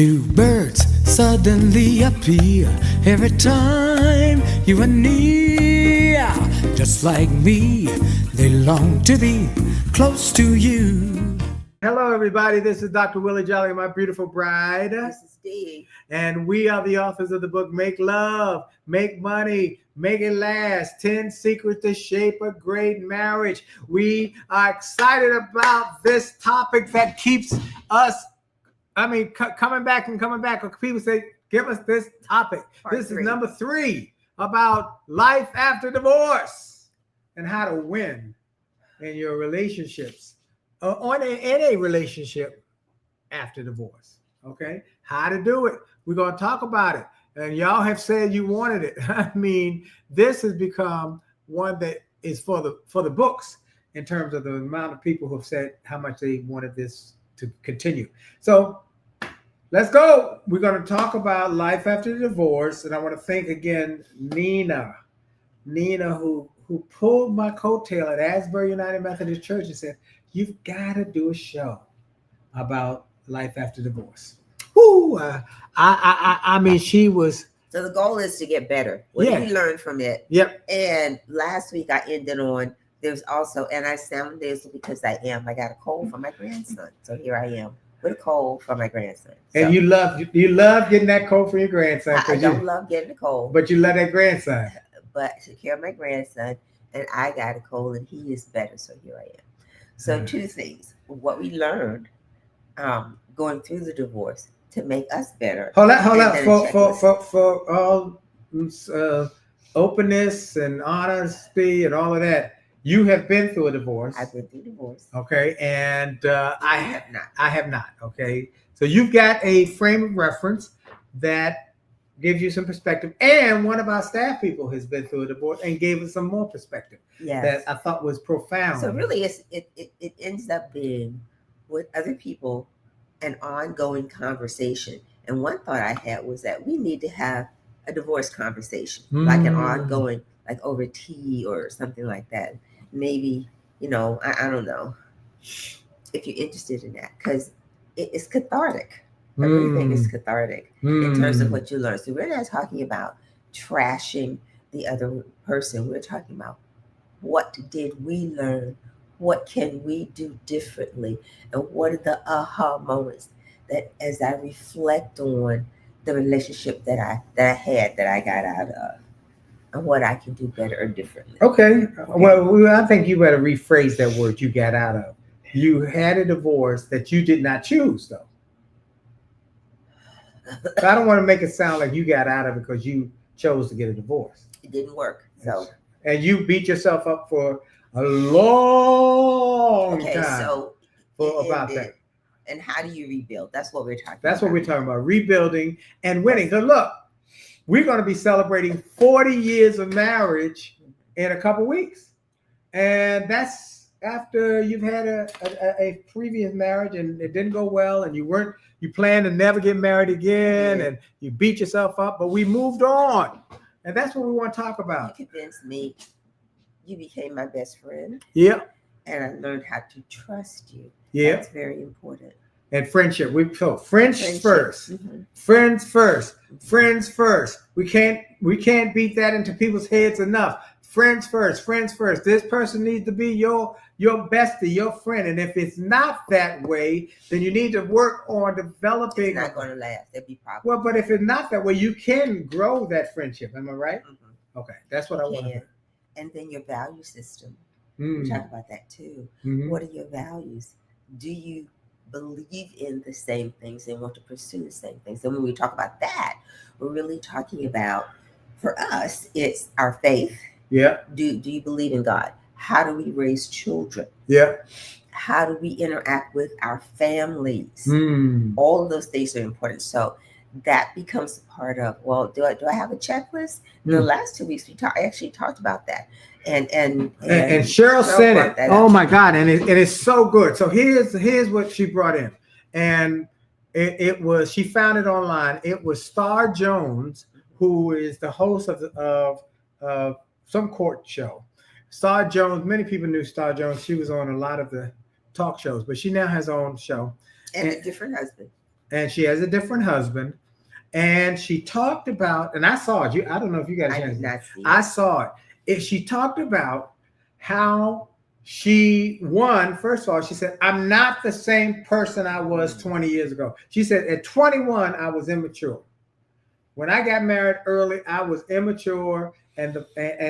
Do birds suddenly appear every time you are near? Just like me, they long to be close to you. Hello, everybody. This is Dr. Willie Jolley, my beautiful bride. This is Dee. And we are the authors of the book, Make Love, Make Money, Make It Last, 10 Secrets to Shape a Great Marriage. We are excited about this topic that keeps us coming back. People say, give us this topic. This is number 3 about life after divorce and how to win in your relationships or in a relationship after divorce. Okay, how to do it. We're going to talk about it. And y'all have said you wanted it. I mean, this has become one that is for the books in terms of the amount of people who have said how much they wanted this to continue. So let's go. We're going to talk about life after divorce. And I want to thank again Nina who pulled my coattail at Asbury United Methodist Church and said, you've got to do a show about life after divorce. Whoo! I mean, she was. So the goal is to get better. What did you learn from it? Yep. And last week I ended on, there's also, and I sound this because I got a cold from my grandson. So here I am with a cold from my grandson. So, and you love getting that cold from your grandson. I don't love getting a cold. But you love that grandson. But I took care of my grandson and I got a cold and he is better. So here I am. So 2 things. What we learned going through the divorce to make us better. Hold on. For all openness and honesty and all of that, you have been through a divorce. I've been through divorce. Okay, and I have not. I have not. Okay, so you've got a frame of reference that gives you some perspective, and one of our staff people has been through a divorce and gave us some more perspective. Yes. That I thought was profound. So really, it ends up being with other people an ongoing conversation. And one thought I had was that we need to have a divorce conversation, like an ongoing, like over tea or something like that. Maybe, I don't know if you're interested in that, because it's cathartic. I really think it's cathartic in terms of what you learn. So we're not talking about trashing the other person. We're talking about what did we learn? What can we do differently? And what are the aha moments that as I reflect on the relationship that I got out of, and what I can do better or differently. Okay. Well, I think you better rephrase that word, you got out of. You had a divorce that you did not choose, though. I don't want to make it sound like you got out of it because you chose to get a divorce. It didn't work. So. And you beat yourself up for a long time about that. And how do you rebuild? That's what we're talking about. That's what we're talking about, rebuilding and winning. Because look, we're going to be celebrating 40 years of marriage in a couple weeks. And that's after you've had a previous marriage and it didn't go well and you planned to never get married again and you beat yourself up, but we moved on. And that's what we want to talk about. You convinced me. You became my best friend. Yeah. And I learned how to trust you. Yeah. That's very important. And friendship. Friends first. Mm-hmm. Friends first. Friends first. We can't beat that into people's heads enough. Friends first. This person needs to be your bestie, your friend. And if it's not that way, then you need to work on developing. It's not going to last. There'll be problems. Well, but if it's not that way, you can grow that friendship. Am I right? Mm-hmm. Okay. That's what I want to do. And then your value system. We talk about that too. Mm-hmm. What are your values? Do you believe in the same things and want to pursue the same things? And when we talk about that, we're really talking about, for us, it's our faith. Yeah. Do you believe in God? How do we raise children? Yeah. How do we interact with our families? All of those things are important. So that becomes a part of, well, do I have a checklist? The last 2 weeks I actually talked about that. And Cheryl sent it. Oh my God. And it is so good. So here's what she brought in. And it was, she found it online. It was Star Jones, who is the host of some court show. Star Jones, many people knew Star Jones. She was on a lot of the talk shows, but she now has her own show. And a different husband. and she has a different husband. And she talked about, and I saw it. I don't know if you got a I chance. did not see I it. saw it. She talked about how first of all, she said, I'm not the same person I was 20 years ago. She said, at 21, I was immature. When I got married early, I was immature, and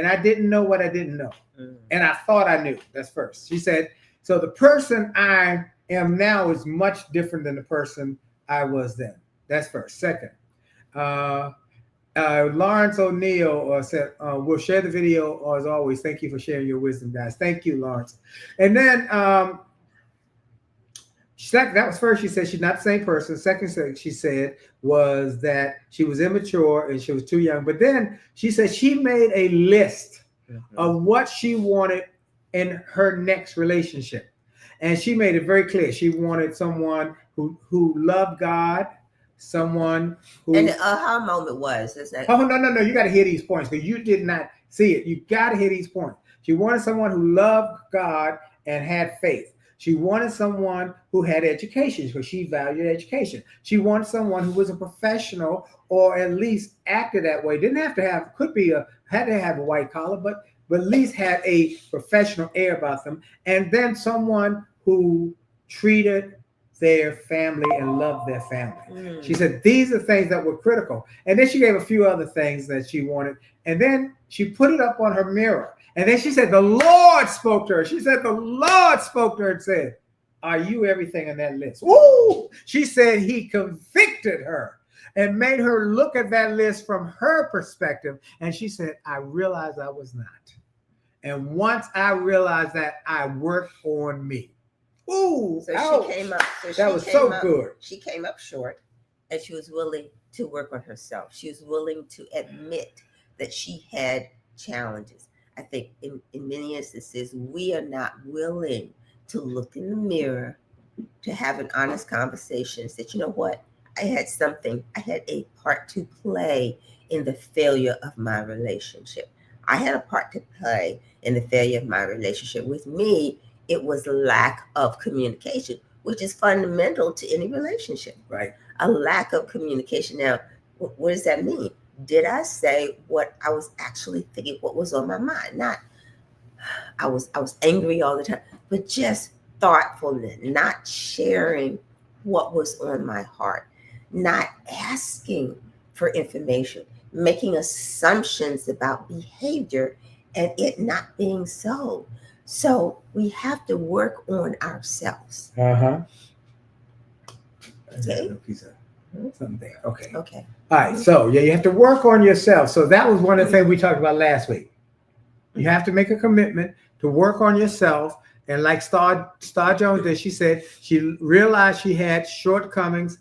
I didn't know what I didn't know. And I thought I knew. That's first. She said, so the person I am now is much different than the person I was then. That's first. Second, Lawrence O'Neill said, we'll share the video as always. Thank you for sharing your wisdom, guys. Thank you, Lawrence. And then that was first. She said she's not the same person. Second thing she said was that she was immature and she was too young. But then she said she made a list of what she wanted in her next relationship. And she made it very clear. She wanted someone who loved God, someone who... And the aha moment was... Oh, no. You got to hear these points because you did not see it. You got to hear these points. She wanted someone who loved God and had faith. She wanted someone who had education because she valued education. She wanted someone who was a professional or at least acted that way. Didn't have to have, had to have a white collar, but at least had a professional air about them. And then someone who treated their family and loved their family. She said these are things that were critical. And then she gave a few other things that she wanted. And then she put it up on her mirror. And then she said, the Lord spoke to her. She said, the Lord spoke to her and said, are you everything on that list? Woo! She said he convicted her and made her look at that list from her perspective. And she said, I realized I was not. And once I realized that, I worked on me. Ooh, so she came up. That was so good. She came up short, and she was willing to work on herself. She was willing to admit that she had challenges. I think in many instances, we are not willing to look in the mirror, to have an honest conversation. That, you know what, I had a part to play in the failure of my relationship. I had a part to play in the failure of my relationship. With me, it was lack of communication, which is fundamental to any relationship. Right. A lack of communication. Now, what does that mean? Did I say what I was actually thinking, what was on my mind? Not, I was angry all the time, but just thoughtfulness, not sharing what was on my heart, not asking for information, making assumptions about behavior and it not being so. So we have to work on ourselves. Uh-huh. Okay. Something there. Okay. All Okay. right. So yeah, you have to work on yourself. So that was one of the things we talked about last week. You have to make a commitment to work on yourself. And like Star Jones did, she said she realized she had shortcomings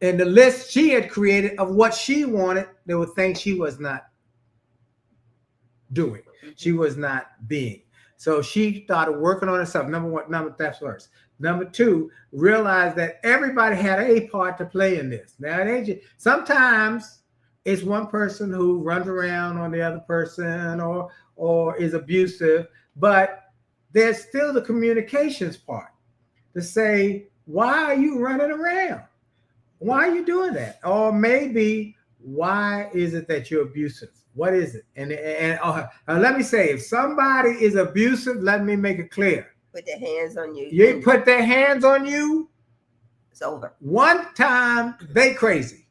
in the list she had created of what she wanted. There were things she was not doing. She was not being. So she started working on herself. That's first. Number two, realize that everybody had a part to play in this. Now, sometimes it's one person who runs around on the other person or is abusive, but there's still the communications part to say, why are you running around? Why are you doing that? Or maybe, why is it that you're abusive? What is it? And let me say, if somebody is abusive, let me make it clear. Put their hands on you. You put their hands on you, it's over. One time, they crazy.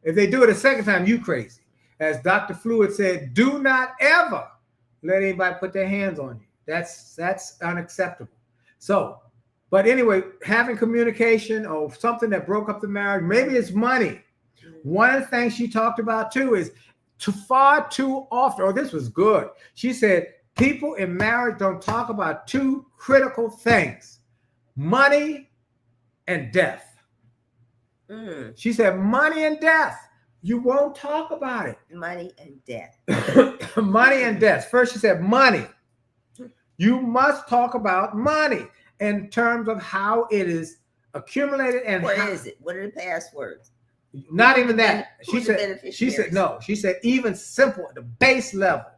If they do it a second time, you crazy. As Dr. Fluid said, do not ever let anybody put their hands on you. That's unacceptable. So, but anyway, having communication or something that broke up the marriage, maybe it's money. One of the things she talked about too is far too often, this was good. She said, people in marriage don't talk about two critical things, money and death. She said, money and death. You won't talk about it. Money and death. Money and death. First, she said, money. You must talk about money in terms of how it is accumulated and what is it? What are the passwords? Not even that. She said no. She said even simple, the base level,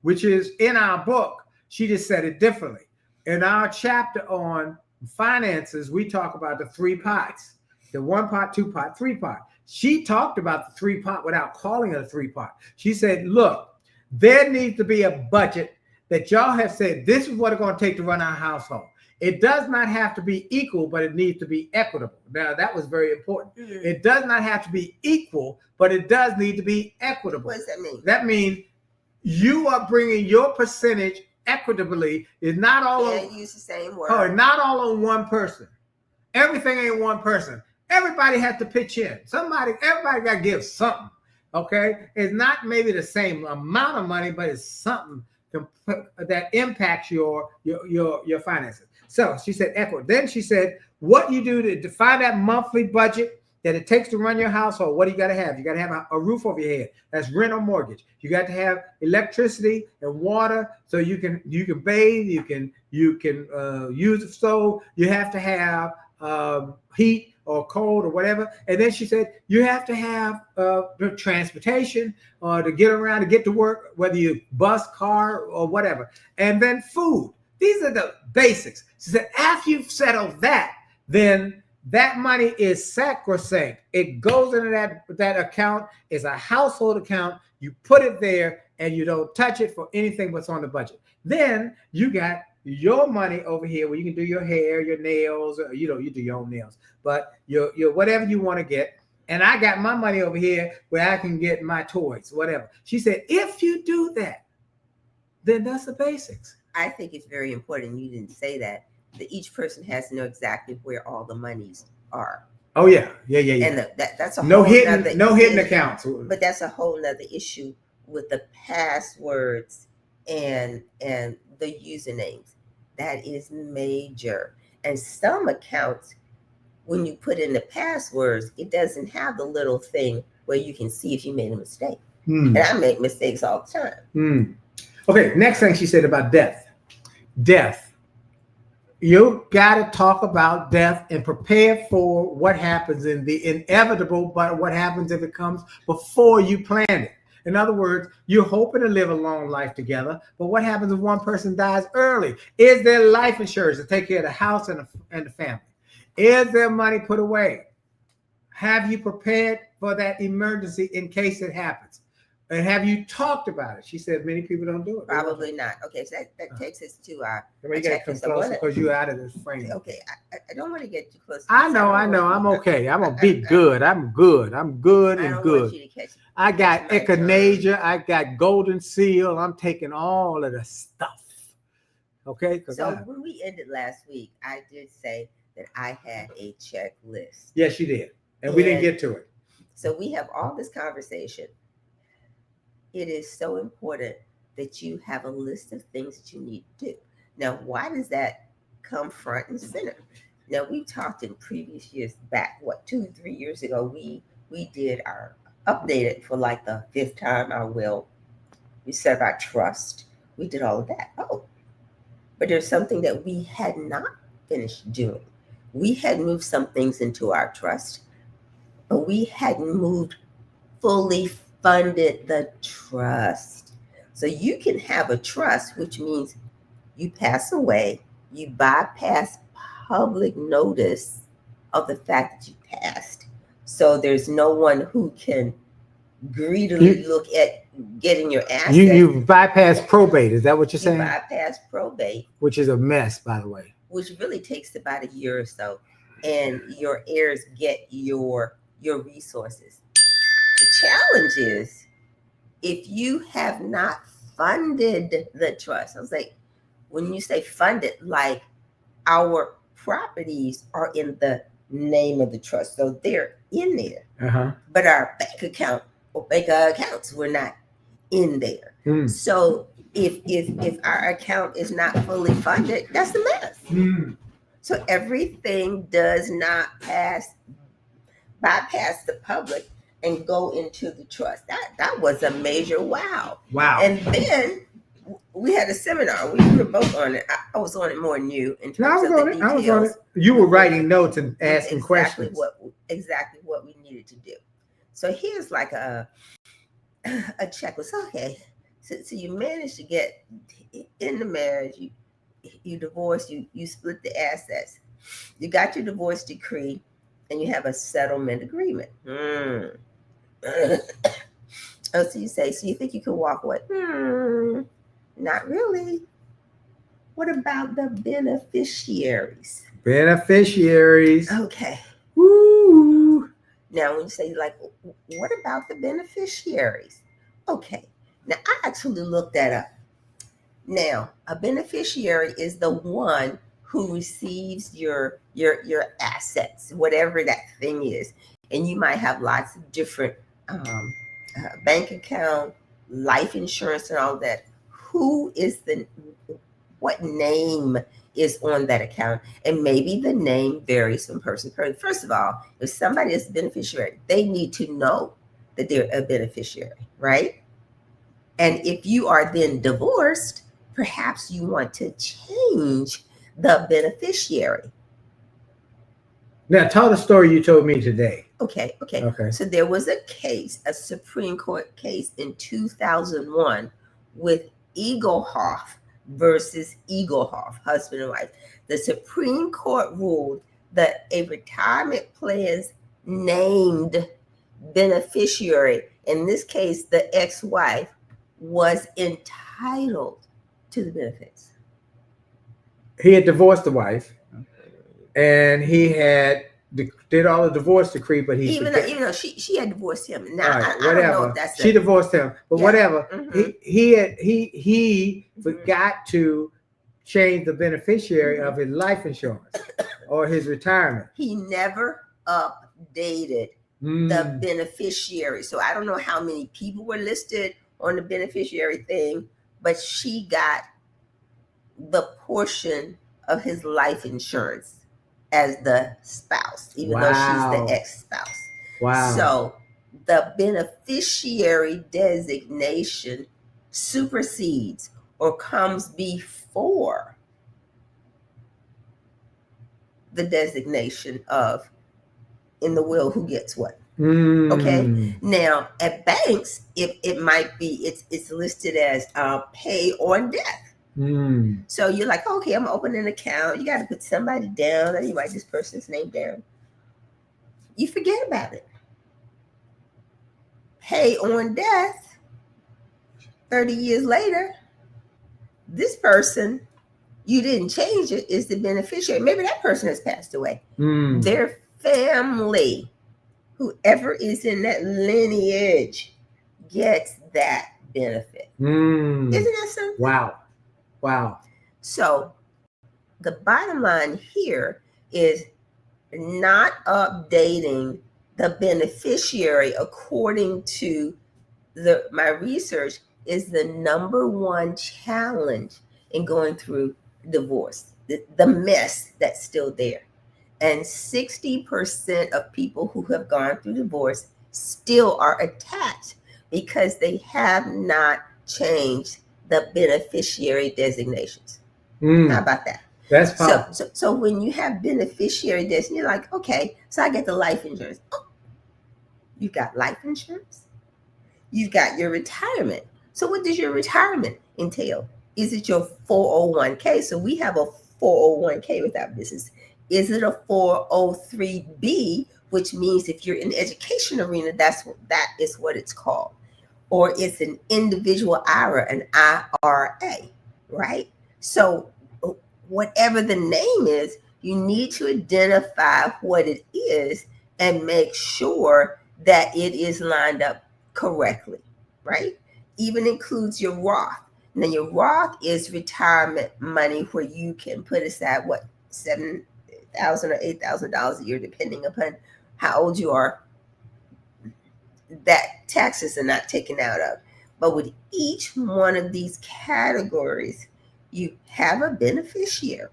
which is in our book. She just said it differently. In our chapter on finances, we talk about the three pots. The 1 pot, 2 pot, 3 pot. She talked about the 3 pot without calling it a 3 pot. She said, look, there needs to be a budget that y'all have said, this is what it's going to take to run our household. It does not have to be equal, but it needs to be equitable. Now, that was very important. Mm-hmm. It does not have to be equal, but it does need to be equitable. What does that mean? That means you are bringing your percentage equitably. It's not all use the same word. Oh, not all on one person. Everything ain't one person. Everybody has to pitch in. Everybody got to give something. Okay? It's not maybe the same amount of money, but it's something that impacts your finances. So she said equity. Then she said, what you do to define that monthly budget that it takes to run your household. What do you got to have? You got to have a roof over your head. That's rent or mortgage. You got to have electricity and water so you can bathe. You can use the stove. You have to have heat or cold or whatever. And then she said you have to have the transportation to get around, to get to work, whether you bus, car, or whatever. And then food. These are the basics. She said after you've settled that, then that money is sacrosanct. It goes into that account. It's a household account. You put it there and you don't touch it for anything what's on the budget. Then you got your money over here where you can do your hair, your nails, or, you do your own nails, but your whatever you want to get. And I got my money over here where I can get my toys, whatever. She said, if you do that, then that's the basics. I think it's very important. You didn't say that each person has to know exactly where all the monies are. Oh yeah. And that's a no hidden accounts. But that's a whole nother issue with the passwords and the usernames. That is major. And some accounts, when you put in the passwords, it doesn't have the little thing where you can see if you made a mistake. And I make mistakes all the time. Okay, next thing she said about death. You got to talk about death and prepare for what happens in the inevitable, but what happens if it comes before you plan it. In other words, you're hoping to live a long life together, but what happens if one person dies early? Is there life insurance to take care of the house and the family? Is there money put away? Have you prepared for that emergency in case it happens? And have you talked about it? She said many people don't do it. Probably not. Okay, so that takes us to our you got to come closer because you're out of this frame. Okay, I don't want to get too close. I know. I'm okay. I'm going to be good. I'm good and good. Want you to catch I got echinacea. I got golden seal. I'm taking all of the stuff. Okay? So when we ended last week, I did say that I had a checklist. Yes, you did. And we didn't get to it. So we have all this conversation. It is so important that you have a list of things that you need to do. Now, why does that come front and center? Now, we talked in previous years back, 2-3 years ago, we did our updated for like the 5th time, our will. We set up our trust. We did all of that. But there's something that we had not finished doing. We had moved some things into our trust, but we hadn't moved fully funded the trust. So you can have a trust, which means you pass away, you bypass public notice of the fact that you passed. So there's no one who can greedily look at getting your assets. You bypass probate. Is that what you're saying? Bypass probate. Which is a mess, by the way. Which really takes about a year or so. And your heirs get your resources. The challenge is if you have not funded the trust. I was like, when you say funded, like our properties are in the name of the trust. So they're in there. But our bank account or bank accounts were not in there. So if our account is not fully funded, that's a mess. So everything does not bypass the public and go into the trust. That was a major wow. And then we had a seminar. We were both on it. I was on it more than you in terms of the details. I was on it. You were writing notes and asking questions. Exactly what we needed to do. So here's like a checklist. Okay, so you managed to get in the marriage. You divorced. You split the assets. You got your divorce decree. and you have a settlement agreement. Oh, so you say, so you think you can walk away? Not really. What about the beneficiaries? Beneficiaries. Okay. Woo. Now, when you say, like, what about the beneficiaries? Okay. Now, I actually looked that up. Now, a beneficiary is the one who receives your assets, whatever that thing is, and you might have lots of different bank account, life insurance, and all that. What name is on that account? And maybe the name varies from person to person. First of all, if somebody is a beneficiary, they need to know that they're a beneficiary, right? And if you are then divorced, perhaps you want to change the beneficiary. Now, tell the story you told me today. Okay. So there was a case, a Supreme Court case in 2001 with Eaglehoff versus Eaglehoff, husband and wife. The Supreme Court ruled that a retirement plan's named beneficiary, in this case, the ex-wife, was entitled to the benefits. He had divorced the wife, and he had did all the divorce decree, but he even though she had divorced him. Now, right, I don't know if that's she divorced him, but whatever. He forgot to change the beneficiary of his life insurance or his retirement. He never updated the beneficiary. So I don't know how many people were listed on the beneficiary thing, but she got the portion of his life insurance as the spouse, even though she's the ex-spouse. Wow. So the beneficiary designation supersedes or comes before the designation of in the will who gets what. Okay. Now at banks, it might be it's listed as pay on death. So you're like, okay, I'm gonna open an account. You got to put somebody down, or you write this person's name down. You forget about it. Pay on death. 30 years later, this person, you didn't change it, is the beneficiary. Maybe that person has passed away. Their family, whoever is in that lineage, gets that benefit. Isn't that something? Wow. So the bottom line here is not updating the beneficiary according to my research is the number one challenge in going through divorce, the mess that's still there. And 60% of people who have gone through divorce still are attached because they have not changed the beneficiary designations. How about that? That's powerful. So when you have beneficiary designation, you're like, okay, so I get the life insurance. Oh, you got life insurance? You've got your retirement. So what does your retirement entail? Is it your 401k? So we have a 401k with our business. Is it a 403b, which means if you're in the education arena, that is what it's called. Or it's an individual IRA, an IRA, right? So whatever the name is, you need to identify what it is and make sure that it is lined up correctly, right? Even includes your Roth. Now your Roth is retirement money where you can put aside what, $7,000 or $8,000 a year, depending upon how old you are, that taxes are not taken out of. But with each one of these categories, you have a beneficiary.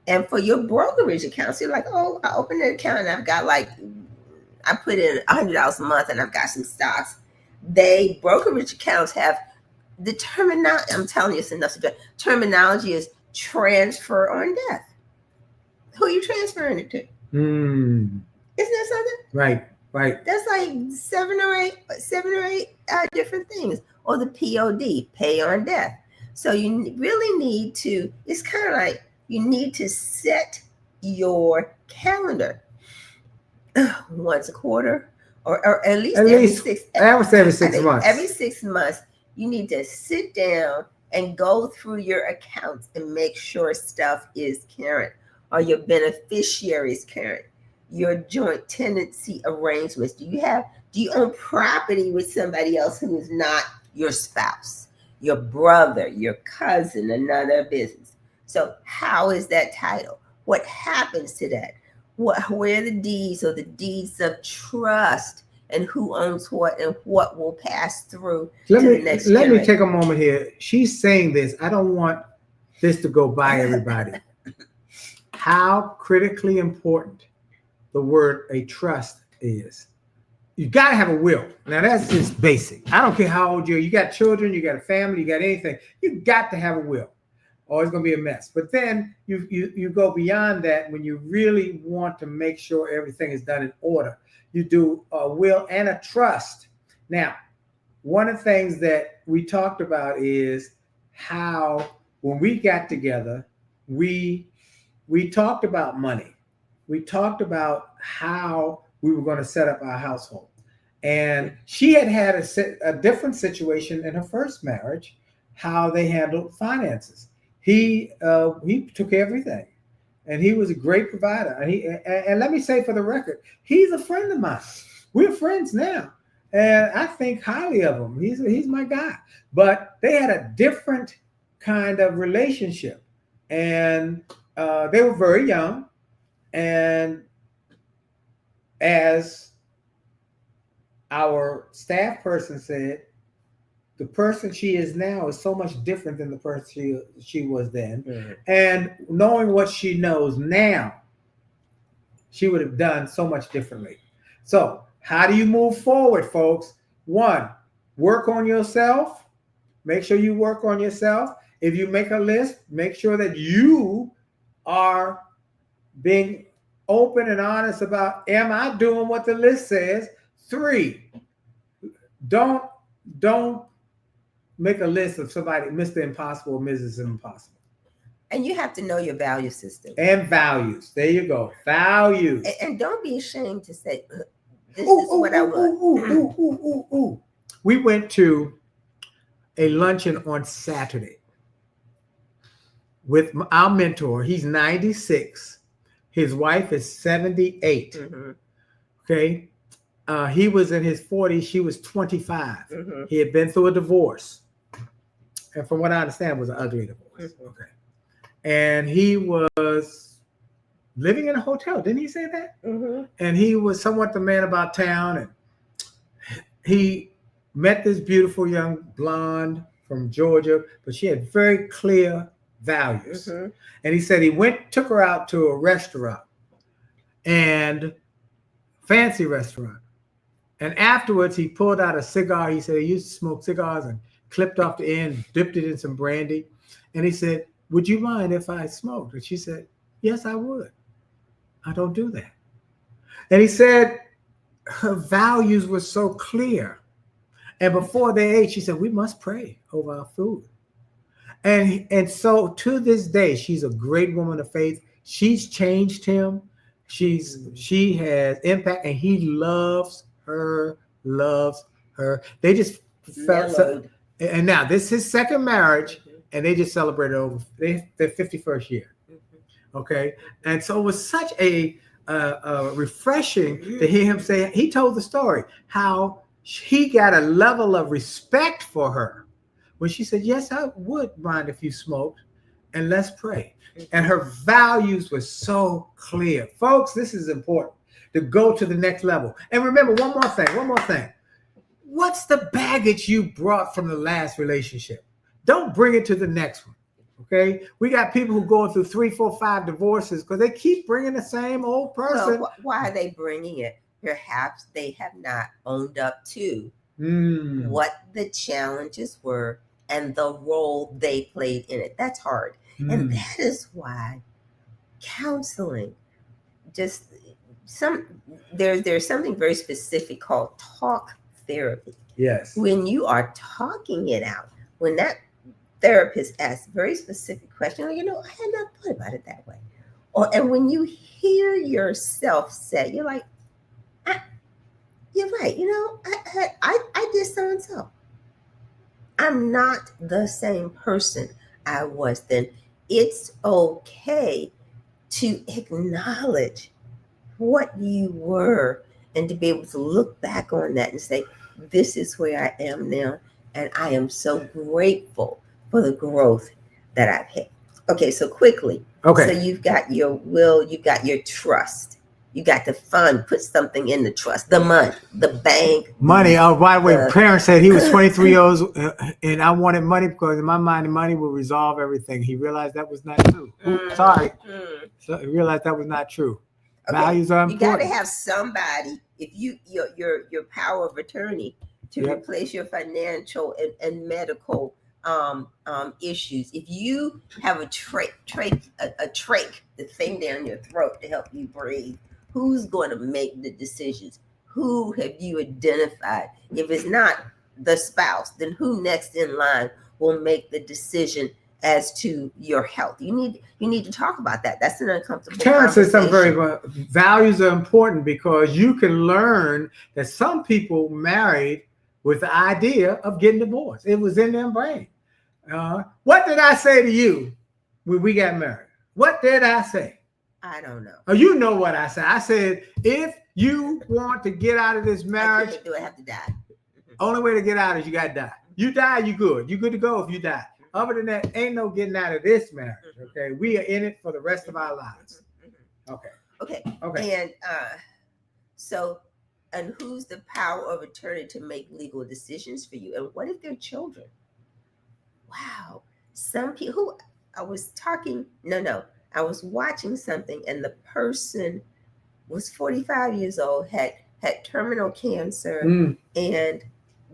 And for your brokerage accounts, you're like, oh, I opened an account and I've got I put in $100 a month and I've got some stocks. Brokerage accounts have the terminology. I'm telling you, it's enough. Terminology is transfer on death. Who are you transferring it to? Isn't that something? Right. That's like seven or eight different things. Or the POD, pay on death. So you really need to, it's kind of like you need to set your calendar. once a quarter, or at least At every least, six. I would say every I 6 think months. every 6 months, you need to sit down and go through your accounts and make sure stuff is current, or your beneficiaries current, your joint tenancy arrangements. Do you own property with somebody else who is not your spouse, your brother, your cousin, another business? So how is that title? What happens to that? Where are the deeds, or the deeds of trust, and who owns what, and what will pass through Let to the me next let me generation? take a moment here. She's saying this. I don't want this to go by everybody. How critically important the word a trust is. You got to have a will. Now that's just basic. I don't care how old you are. You got children, you got a family, you got anything. You got to have a will, or it's going to be a mess. But then you go beyond that when you really want to make sure everything is done in order. You do a will and a trust. Now, one of the things that we talked about is how when we got together, we talked about money. We talked about how we were going to set up our household. And she had a different situation in her first marriage, how they handled finances. He took everything, and he was a great provider. And let me say for the record, he's a friend of mine. We're friends now, and I think highly of him. He's my guy. But they had a different kind of relationship, and they were very young. And as our staff person said, the person she is now is so much different than the person she was then. Mm-hmm. And knowing what she knows now, she would have done so much differently. So how do you move forward, folks? One, work on yourself. Make sure you work on yourself. If you make a list, make sure that you are being open and honest about, am I doing what the list says? 3, don't make a list of somebody, Mr. Impossible, Mrs. Impossible. And you have to know your value system. And values. There you go. Values. And don't be ashamed to say, this is what I want. We went to a luncheon on Saturday with our mentor. He's 96. His wife is 78. Mm-hmm. Okay. He was in his 40s. She was 25. Mm-hmm. He had been through a divorce. And from what I understand, it was an ugly divorce. Mm-hmm. Okay. And he was living in a hotel. Didn't he say that? Mm-hmm. And he was somewhat the man about town. And he met this beautiful young blonde from Georgia, but she had very clear values. Mm-hmm. And he said he took her out to a restaurant, and fancy restaurant. And afterwards, he pulled out a cigar. He said he used to smoke cigars and clipped off the end, dipped it in some brandy. And he said, would you mind if I smoked? And she said, yes, I would. I don't do that. And he said her values were so clear. And before they ate, she said, we must pray over our food. And so to this day, she's a great woman of faith. She's changed him. She has impact, and he loves her. They just felt so, and now this is his second marriage, mm-hmm. and they just celebrated over their 51st year. Mm-hmm. Okay. And so it was such a refreshing to hear him say, he told the story, how he got a level of respect for her when she said, yes, I would mind if you smoked, and let's pray. And her values were so clear. Folks, this is important to go to the next level. And remember, one more thing. What's the baggage you brought from the last relationship? Don't bring it to the next one, okay? We got people who going through 3, 4, 5 divorces because they keep bringing the same old person. Well, why are they bringing it? Perhaps they have not owned up to what the challenges were and the role they played in it. That's hard. And that is why counseling, just there's something very specific called talk therapy. Yes. When you are talking it out, when that therapist asks very specific questions, I had not thought about it that way. And when you hear yourself say, you're like, you're right. I did so and so. I'm not the same person I was then. It's okay to acknowledge what you were and to be able to look back on that and say, this is where I am now. And I am so grateful for the growth that I've had. Okay, so quickly. Okay. So you've got your will, you've got your trust. You got the fund, put something in the trust, the money, the bank. Money. Oh, by the way, parents said he was 23 years old and I wanted money because in my mind, money will resolve everything. He realized that was not true. Sorry. So he realized that was not true. Okay. Values are important. You got to have somebody, if your power of attorney to replace your financial and medical issues. If you have a trach, the thing down your throat to help you breathe, who's going to make the decisions? Who have you identified? If it's not the spouse, then who next in line will make the decision as to your health? You need to talk about that. That's an uncomfortable Terrence said conversation. something very values are important because you can learn that some people married with the idea of getting divorced. It was in their brain. What did I say to you when we got married? What did I say? I don't know. Oh, you know what I said. I said, if you want to get out of this marriage, do I have to die? Only way to get out is you got to die. You die, you good. You good to go if you die. Other than that, ain't no getting out of this marriage. Okay, we are in it for the rest of our lives. Okay. And and who's the power of attorney to make legal decisions for you? And what if they're children? Wow. Some people I was watching something and the person was 45 years old, had terminal cancer, and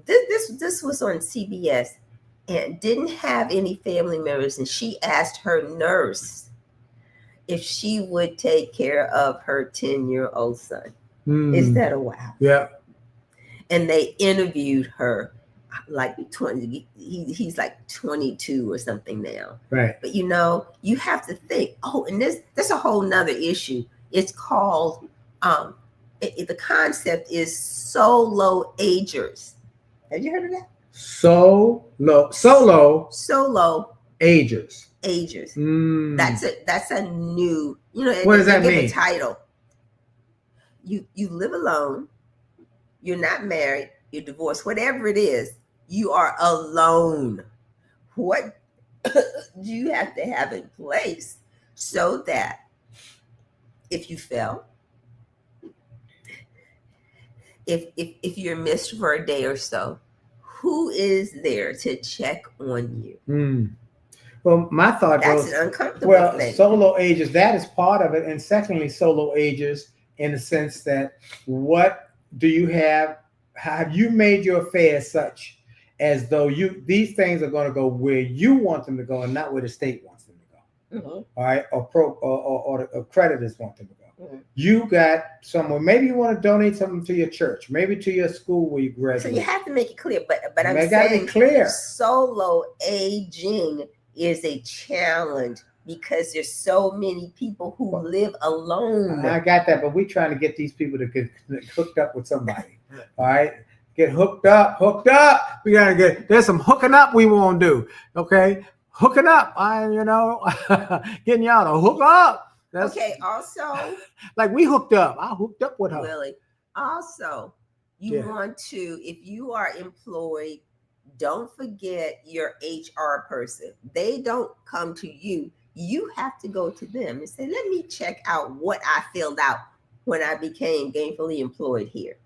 this was on CBS, and didn't have any family members, and she asked her nurse if she would take care of her 10-year-old son. Is that a wow? Yeah. And they interviewed her like 20, he's like 22 or something now. Right. But you have to think, and there's a whole nother issue. It's called, the concept is solo agers. Have you heard of that? Solo agers. That's a new, what does that mean? A title. You live alone, you're not married, you're divorced, whatever it is, you are alone. What do you have to have in place so that if you fell, if you're missed for a day or so, who is there to check on you? Well, my thought that's an uncomfortable thing. Solo agers, that is part of it. And secondly, solo agers in the sense that what do you have you made your affairs such as though these things are going to go where you want them to go and not where the state wants them to go. All right, or the creditors want them to go. You got somewhere. Maybe you want to donate something to your church, maybe to your school where you graduate. So you have to make it clear. But I'm saying clear. Solo aging is a challenge because there's so many people who live alone. I got that, but we're trying to get these people to get hooked up with somebody. All right, get hooked up. We gotta there's some hooking up we won't do. Okay, hooking up. Getting y'all to hook up. Also, like we hooked up. I hooked up with her. Willie. Also, you want to, if you are employed, don't forget your HR person. They don't come to you. You have to go to them and say, let me check out what I filled out when I became gainfully employed here.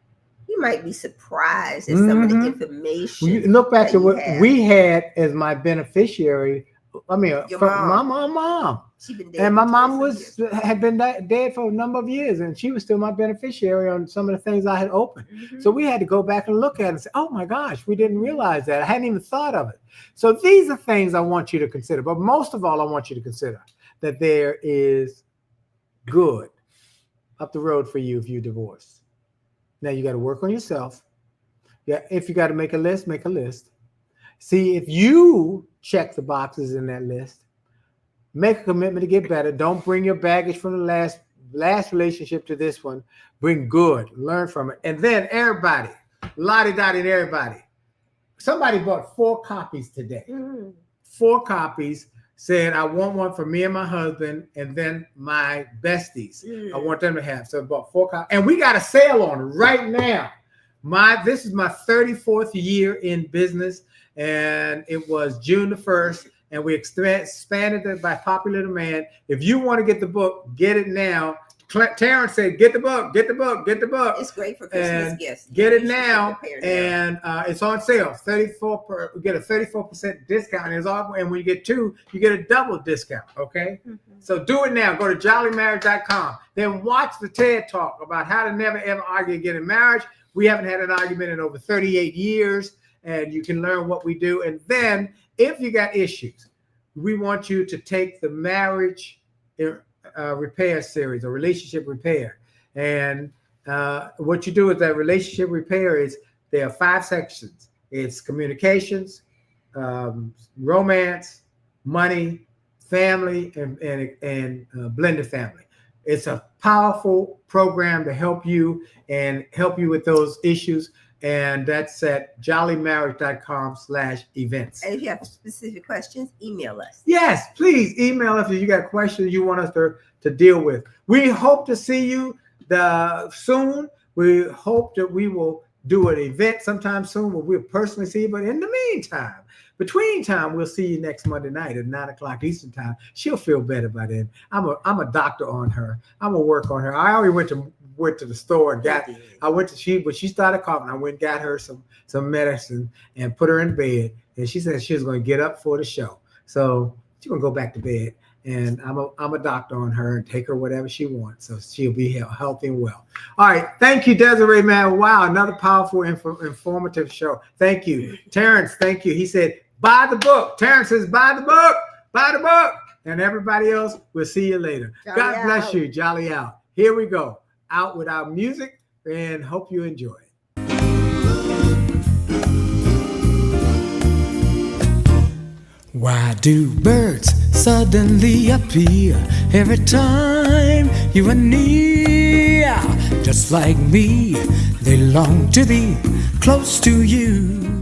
You might be surprised at some of the information. You look back to what we had as my beneficiary. I mean, my mom. She been dead, and my mom had been dead for a number of years, and she was still my beneficiary on some of the things I had opened. So we had to go back and look at it and say, oh my gosh, we didn't realize that. I hadn't even thought of it. So these are things I want you to consider. But most of all, I want you to consider that there is good up the road for you if you divorce. Now you got to work on yourself. Yeah, if you got to make a list, make a list. See if you check the boxes in that list. Make a commitment to get better. Don't bring your baggage from the last last relationship to this one, bring good, learn from it. And then everybody, lottie-dottie and everybody. Somebody bought 4 copies today. 4 copies, said, I want one for me and my husband and then my besties. I want them to have. So I bought 4 copies. And we got a sale on right now. This is my 34th year in business, and it was June the 1st, and we expanded it by popular demand. If you want to get the book, get it now. Terrence said, get the book, get the book, get the book. It's great for Christmas gifts. Get it now, and it's on sale. We get a 34% discount. And when you get 2, you get a double discount, okay? So do it now. Go to jollymarriage.com. Then watch the TED Talk about how to never, ever argue again in marriage. We haven't had an argument in over 38 years, and you can learn what we do. And then if you got issues, we want you to take the marriage repair series or relationship repair. And what you do with that relationship repair is there are 5 sections. It's communications, romance, money, family, and blended family. It's a powerful program to help you with those issues. And that's at jollymarriage.com/events. And if you have specific questions, email us. Yes, please email us if you got questions you want us to deal with. We hope to see you soon. We hope that we will do an event sometime soon where we'll personally see you. But in the meantime, between time, we'll see you next Monday night at 9 o'clock Eastern time. She'll feel better by then. I'm a doctor on her. I'm gonna work on her. I already went to the store and when she started coughing, I went and got her some medicine and put her in bed. And she said she was going to get up for the show. So she's going to go back to bed. And I'm a doctor on her and take her whatever she wants. So she'll be healthy and well. All right. Thank you, Desiree, man. Wow. Another powerful, informative show. Thank you. Terrence, thank you. He said, buy the book. Terrence says, buy the book. Buy the book. And everybody else, we'll see you later. Jolly God bless out. you. Jolly out. Here we go. Out with our music, and hope you enjoy it. Why do birds suddenly appear every time you are near? Just like me, they long to be close to you.